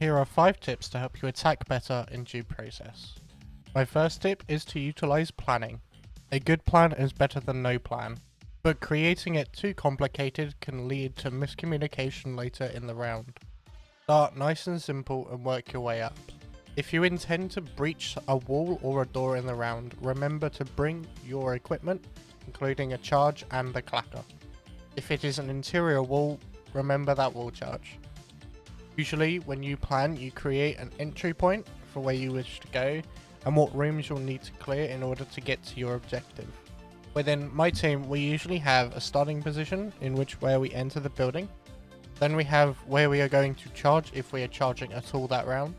Here are 5 tips to help you attack better in due process. My first tip is to utilize planning. A good plan is better than no plan, but creating it too complicated can lead to miscommunication later in the round. Start nice and simple and work your way up. If you intend to breach a wall or a door in the round, remember to bring your equipment, including a charge and a clacker. If it is an interior wall, remember that wall charge. Usually when you plan, you create an entry point for where you wish to go and what rooms you'll need to clear in order to get to your objective. Within my team, we usually have a starting position in which where we enter the building. Then we have where we are going to charge if we are charging at all that round.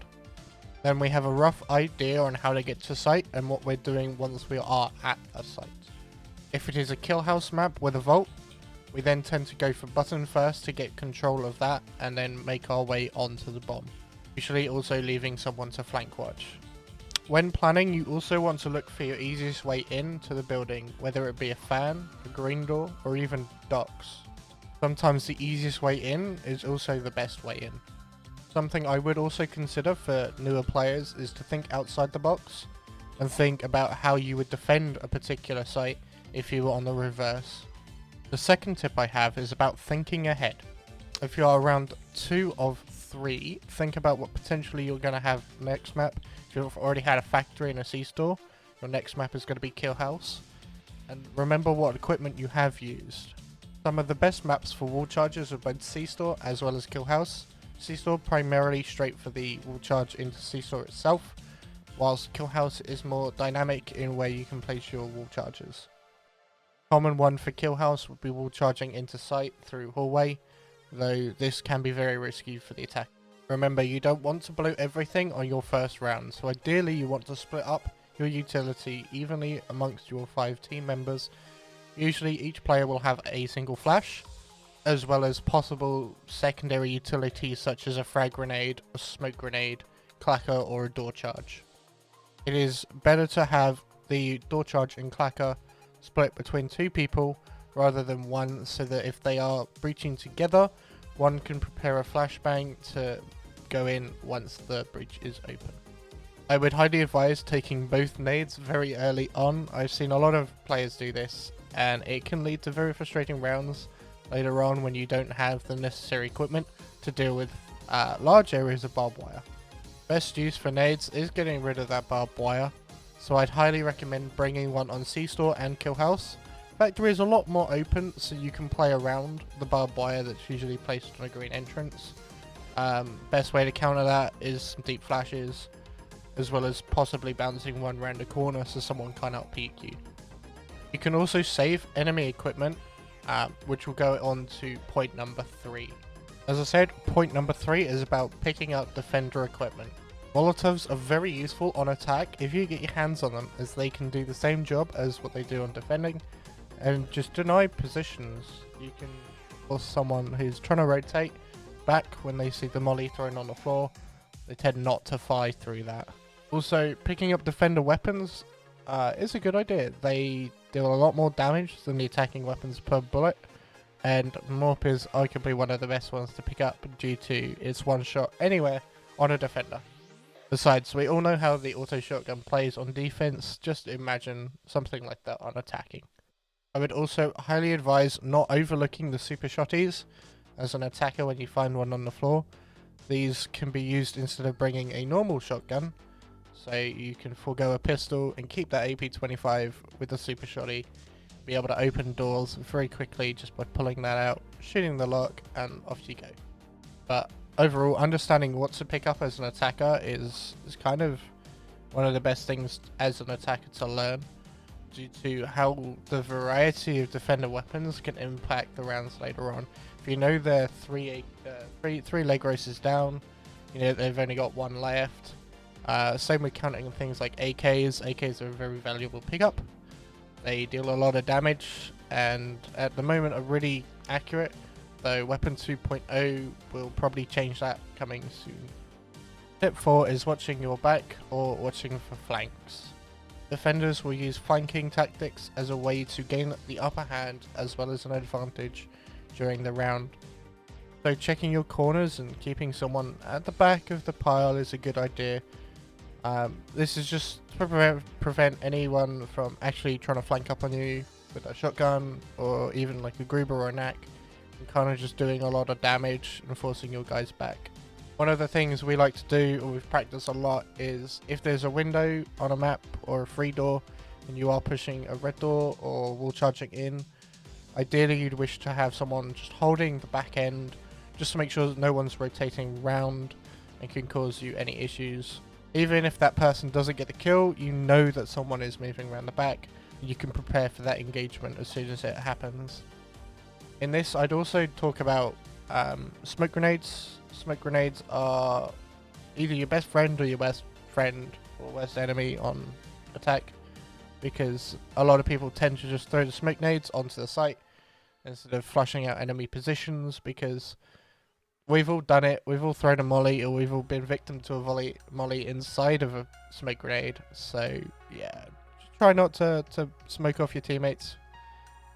Then we have a rough idea on how to get to site and what we're doing once we are at a site. If it is a kill house map with a vault, we then tend to go for button first to get control of that and then make our way onto the bomb, usually also leaving someone to flank watch. When planning, you also want to look for your easiest way in to the building, whether it be a fan, a green door, or even docks. Sometimes the easiest way in is also the best way in. Something I would also consider for newer players is to think outside the box and think about how you would defend a particular site if you were on the reverse. The second tip I have is about thinking ahead. If you are around 2 of 3, think about what potentially you're going to have next map. If you've already had a factory and a C-store, your next map is going to be Kill House. And remember what equipment you have used. Some of the best maps for wall charges are both C-store as well as Kill House. C-store primarily straight for the wall charge into C-store itself, whilst Kill House is more dynamic in where you can place your wall charges. Common one for Kill House would be wall charging into site through hallway, though this can be very risky for the attack. Remember, you don't want to blow everything on your first round, so ideally you want to split up your utility evenly amongst your 5 team members. Usually each player will have a single flash, as well as possible secondary utilities such as a frag grenade, a smoke grenade, clacker, or a door charge. It is better to have the door charge and clacker split between 2 people rather than 1, so that if they are breaching together, one can prepare a flashbang to go in once the breach is open. I would highly advise taking both nades very early on. I've seen a lot of players do this and it can lead to very frustrating rounds later on when you don't have the necessary equipment to deal with large areas of barbed wire. Best use for nades is getting rid of that barbed wire, so I'd highly recommend bringing one on C-store and Kill House. Factory is a lot more open, so you can play around the barbed wire that's usually placed on a green entrance. Best way to counter that is some deep flashes, as well as possibly bouncing one around a corner so someone cannot peek you. You can also save enemy equipment, which will go on to point number 3. As I said, point number 3 is about picking up defender equipment. Molotovs are very useful on attack if you get your hands on them, as they can do the same job as what they do on defending, and just deny positions. You can force someone who's trying to rotate back when they see the molly thrown on the floor. They tend not to fly through that. Also, picking up defender weapons is a good idea. They deal a lot more damage than the attacking weapons per bullet, and Morp is arguably one of the best ones to pick up due to its one shot anywhere on a defender. Besides, we all know how the auto shotgun plays on defense, just imagine something like that on attacking. I would also highly advise not overlooking the super shotties as an attacker when you find one on the floor. These can be used instead of bringing a normal shotgun, so you can forego a pistol and keep that AP25 with the super shotty. Be able to open doors very quickly just by pulling that out, shooting the lock, and off you go. But overall, understanding what to pick up as an attacker is kind of one of the best things as an attacker to learn, due to how the variety of defender weapons can impact the rounds later on. If you know they're three leg races down, you know they've only got 1 left. Same with counting things like AKs. AKs are a very valuable pickup. They deal a lot of damage and at the moment are really accurate, though Weapon 2.0 will probably change that coming soon. Tip 4 is watching your back or watching for flanks. Defenders will use flanking tactics as a way to gain the upper hand as well as an advantage during the round. So checking your corners and keeping someone at the back of the pile is a good idea. This is just to prevent anyone from actually trying to flank up on you with a shotgun or even like a Gruber or a Knack, and kind of just doing a lot of damage and forcing your guys back. One of the things we like to do, or we've practiced a lot, is if there's a window on a map or a free door and you are pushing a red door or wall charging in, ideally you'd wish to have someone just holding the back end just to make sure that no one's rotating round and can cause you any issues. Even if that person doesn't get the kill, you know that someone is moving around the back, and you can prepare for that engagement as soon as it happens. In this, I'd also talk about smoke grenades. Smoke grenades are either your best friend or your worst friend or worst enemy on attack, because a lot of people tend to just throw the smoke grenades onto the site instead of flushing out enemy positions, because we've all done it. We've all thrown a molly, or we've all been victim to a molly inside of a smoke grenade. So yeah, just try not to smoke off your teammates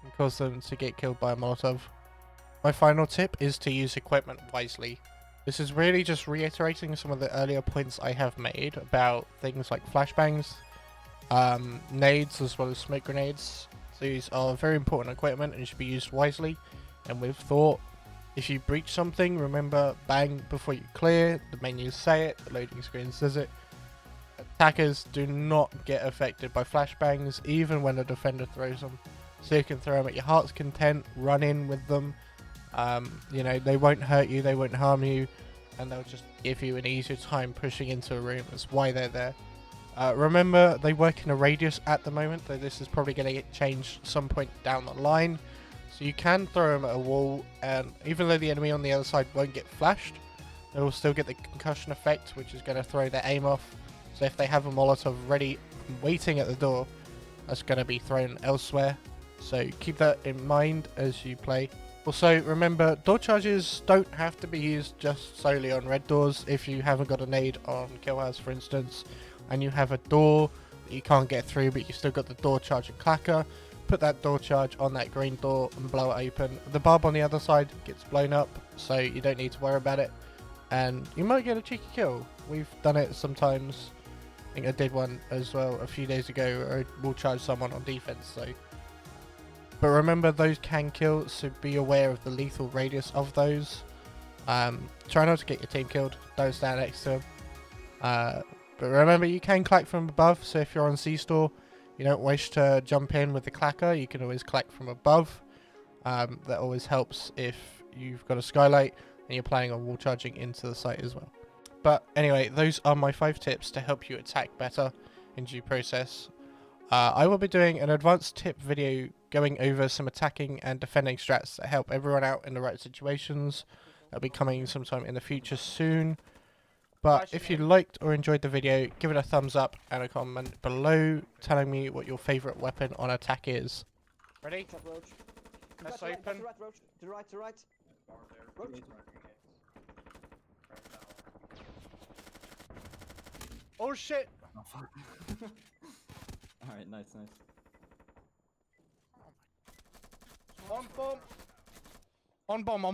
and cause them to get killed by a Molotov. My final tip is to use equipment wisely. This is really just reiterating some of the earlier points I have made about things like flashbangs, nades, as well as smoke grenades. These are very important equipment and should be used wisely and with thought. If you breach something, remember bang before you clear. The menus say it, the loading screen says it. Attackers do not get affected by flashbangs even when a defender throws them. So you can throw them at your heart's content, run in with them. You know, they won't hurt you, they won't harm you, and they'll just give you an easier time pushing into a room. That's why they're there. Remember, they work in a radius at the moment, though this is probably going to get changed some point down the line. So you can throw them at a wall, and even though the enemy on the other side won't get flashed, they will still get the concussion effect, which is going to throw their aim off. So if they have a Molotov ready, waiting at the door, that's going to be thrown elsewhere. So keep that in mind as you play. Also, remember, door charges don't have to be used just solely on red doors. If you haven't got a nade on kill house, for instance, and you have a door that you can't get through, but you still got the door charge and clacker, put that door charge on that green door and blow it open. The barb on the other side gets blown up, so you don't need to worry about it, and you might get a cheeky kill. We've done it sometimes. I think I did one as well a few days ago where I wall charged someone on defense. So, but remember, those can kill, so be aware of the lethal radius of those. Try not to get your team killed, don't stand next to them. But remember, you can clack from above, so if you're on C-Store, you don't wish to jump in with the clacker, you can always clack from above. That always helps if you've got a skylight and you're planning on wall charging into the site as well. But anyway, those are my 5 tips to help you attack better in due process. I will be doing an advanced tip video going over some attacking and defending strats that help everyone out in the right situations. That'll be coming sometime in the future soon. But if you liked or enjoyed the video, give it a thumbs up and a comment below telling me what your favourite weapon on attack is. Ready? Let's open. To the right. Roach. Oh shit! Oh fuck. Alright, nice. On bomb! On bomb.